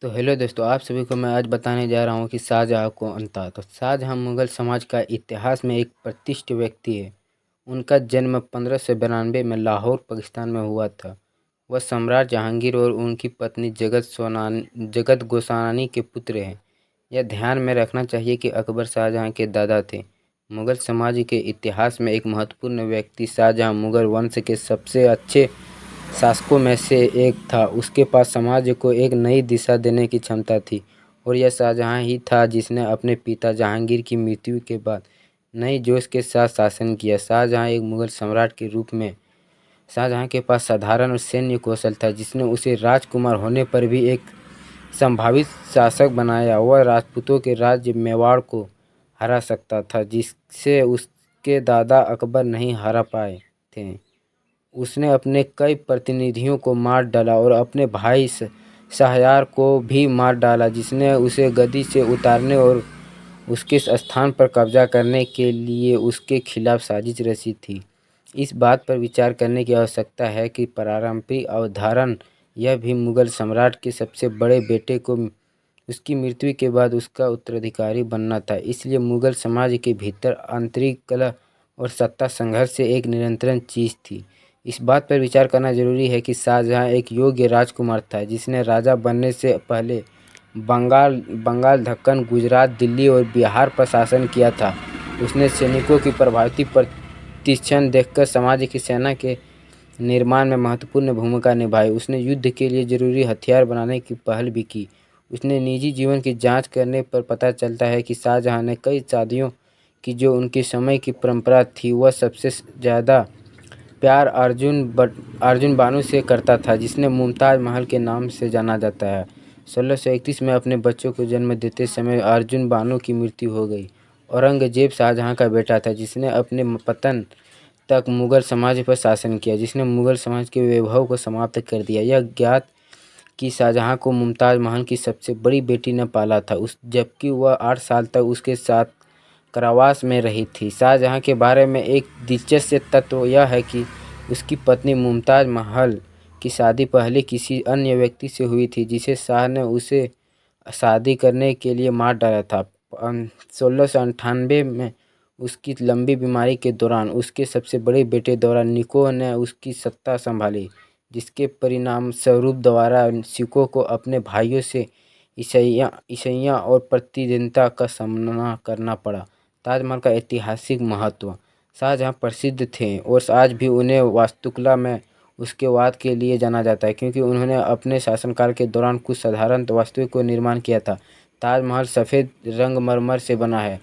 तो हेलो दोस्तों, आप सभी को मैं आज बताने जा रहा हूँ कि शाहजहाँ कौन था। तो शाहजहाँ मुग़ल समाज का इतिहास में एक प्रतिष्ठित व्यक्ति है। उनका जन्म 1592 में लाहौर, पाकिस्तान में हुआ था। वह सम्राट जहांगीर और उनकी पत्नी जगत गोसानी के पुत्र हैं। यह ध्यान में रखना चाहिए कि अकबर शाहजहाँ के दादा थे। मुग़ल समाज के इतिहास में एक महत्वपूर्ण व्यक्ति शाहजहाँ मुग़ल वंश के सबसे अच्छे शासकों में से एक था। उसके पास समाज को एक नई दिशा देने की क्षमता थी और यह शाहजहाँ ही था जिसने अपने पिता जहांगीर की मृत्यु के बाद नए जोश के साथ शासन किया। शाहजहाँ एक मुग़ल सम्राट के रूप में शाहजहाँ के पास साधारण सैन्य कौशल था जिसने उसे राजकुमार होने पर भी एक संभावित शासक बनाया। वह राजपूतों के राज्य मेवाड़ को हरा सकता था जिससे उसके दादा अकबर नहीं हरा पाए थे। उसने अपने कई प्रतिनिधियों को मार डाला और अपने भाई शाहयार को भी मार डाला, जिसने उसे गद्दी से उतारने और उसके स्थान पर कब्जा करने के लिए उसके खिलाफ साजिश रची थी। इस बात पर विचार करने की आवश्यकता है कि पारंपरिक अवधारण यह भी मुग़ल सम्राट के सबसे बड़े बेटे को उसकी मृत्यु के बाद उसका उत्तराधिकारी बनना था। इसलिए मुग़ल समाज के भीतर आंतरिक कलह और सत्ता संघर्ष से एक निरंतर चीज़ थी। इस बात पर विचार करना जरूरी है कि शाहजहाँ एक योग्य राजकुमार था जिसने राजा बनने से पहले बंगाल, दक्कन, गुजरात, दिल्ली और बिहार पर शासन किया था। उसने सैनिकों की प्रभावी प्रशिक्षण देखकर समाज की सेना के निर्माण में महत्वपूर्ण भूमिका निभाई। उसने युद्ध के लिए जरूरी हथियार बनाने की पहल भी की। उसने निजी जीवन की जांच करने पर पता चलता है कि शाहजहाँ ने कई शादियों की जो उनके समय की परंपरा थी। वह सबसे ज़्यादा प्यार अर्जुन बानू से करता था, जिसने मुमताज़ महल के नाम से जाना जाता है। 1631 में अपने बच्चों को जन्म देते समय अर्जुन बानू की मृत्यु हो गई। औरंगजेब शाहजहाँ का बेटा था जिसने अपने पतन तक मुग़ल समाज पर शासन किया, जिसने मुग़ल समाज के वैभव को समाप्त कर दिया। यह ज्ञात कि शाहजहाँ को मुमताज़ महल की सबसे बड़ी बेटी ने पाला था, जबकि वह 8 साल तक उसके साथ कारावास में रही थी। शाहजहाँ के बारे में एक दिलचस्प तथ्य यह है कि उसकी पत्नी मुमताज़ महल की शादी पहले किसी अन्य व्यक्ति से हुई थी, जिसे शाह ने उसे शादी करने के लिए मार डाला था। 1698 में उसकी लंबी बीमारी के दौरान उसके सबसे बड़े बेटे दौरा निको ने उसकी सत्ता संभाली, जिसके परिणामस्वरूप द्वारा सिखों को अपने भाइयों से ईसाइयों और प्रतिद्वंदिता का सामना करना पड़ा। ताजमहल का ऐतिहासिक महत्व। शाहजहाँ प्रसिद्ध थे और आज भी उन्हें वास्तुकला में उसके वाद के लिए जाना जाता है, क्योंकि उन्होंने अपने शासनकाल के दौरान कुछ साधारण वास्तुओं को निर्माण किया था। ताजमहल सफ़ेद संगमरमर से बना है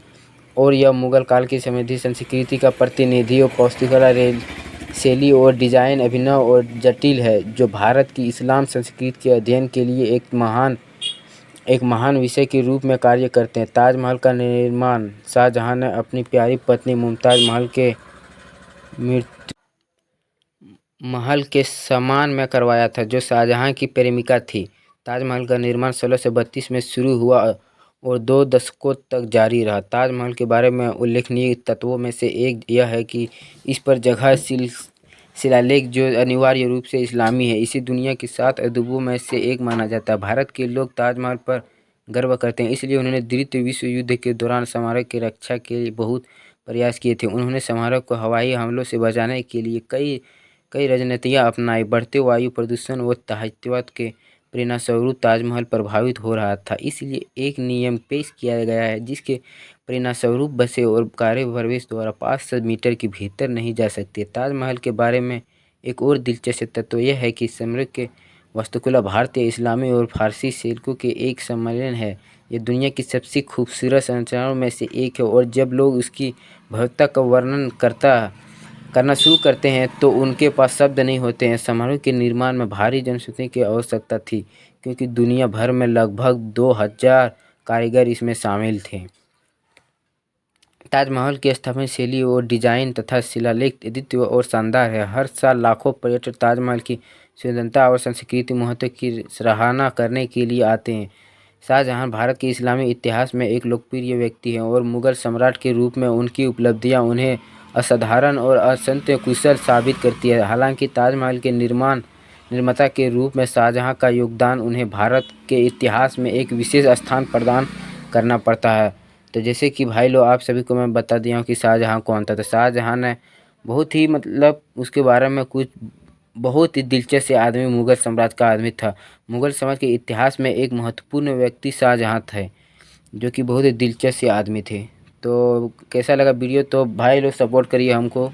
और यह मुग़ल काल की समृद्ध संस्कृति का प्रतिनिधि और वास्तुकला शैली और डिज़ाइन अभिनव और जटिल है, जो भारत की इस्लाम संस्कृति के अध्ययन के लिए एक महान विषय के रूप में कार्य करते हैं। ताजमहल का निर्माण शाहजहाँ ने अपनी प्यारी पत्नी मुमताज़ महल के सम्मान में करवाया था, जो शाहजहाँ की प्रेमिका थी। ताजमहल का निर्माण 1632 में शुरू हुआ और 2 दशकों तक जारी रहा। ताजमहल के बारे में उल्लेखनीय तत्वों में से एक यह है कि इस पर जगह शिलालेख जो अनिवार्य रूप से इस्लामी है। इसे दुनिया की 7 अजूबों में से एक माना जाता है। भारत के लोग ताजमहल पर गर्व करते हैं, इसलिए उन्होंने द्वितीय विश्व युद्ध के दौरान स्मारक की रक्षा के लिए बहुत प्रयास किए थे। उन्होंने स्मारक को हवाई हमलों से बचाने के लिए कई रणनीतियाँ अपनाई। बढ़ते वायु प्रदूषण और तहज़्ज़ुब के परिणामस्वरूप ताजमहल प्रभावित हो रहा था, इसलिए एक नियम पेश किया गया है जिसके परिणामस्वरूप बसें और कारें प्रवेश द्वारा 500 मीटर के भीतर नहीं जा सकती। ताजमहल के बारे में एक और दिलचस्प तत्व यह है कि स्मारक के वास्तुकला भारतीय, इस्लामी और फारसी शैलियों के एक सम्मेलन है। यह दुनिया की सबसे खूबसूरत संरचनाओं में से एक है और जब लोग उसकी भव्यता का वर्णन करना शुरू करते हैं तो उनके पास शब्द नहीं होते हैं। समारोह के निर्माण में भारी जनशक्ति की आवश्यकता थी, क्योंकि दुनिया भर में लगभग 2000 कारीगर इसमें शामिल थे। ताजमहल की स्थापत्य शैली और डिजाइन तथा शिलालेख अद्वितीय और शानदार है। हर साल लाखों पर्यटक ताजमहल की सुंदरता और सांस्कृतिक महत्व की सराहना करने के लिए आते हैं। शाहजहाँ भारत के इस्लामी इतिहास में एक लोकप्रिय व्यक्ति हैं और मुग़ल सम्राट के रूप में उनकी उपलब्धियां उन्हें असाधारण और अत्यंत कुशल साबित करती है। हालांकि ताजमहल के निर्माण निर्माता के रूप में शाहजहाँ का योगदान उन्हें भारत के इतिहास में एक विशेष स्थान प्रदान करना पड़ता है। तो जैसे कि भाई लोग आप सभी को मैं बता दिया हूँ कि शाहजहाँ कौन था। तो शाहजहाँ ने बहुत ही उसके बारे में कुछ बहुत ही दिलचस्प आदमी मुगल साम्राज्य का आदमी था। मुगल समाज के इतिहास में एक महत्वपूर्ण व्यक्ति शाहजहाँ थे, जो कि बहुत ही दिलचस्प आदमी थे। तो कैसा लगा वीडियो? तो भाई लोग सपोर्ट करिए हमको।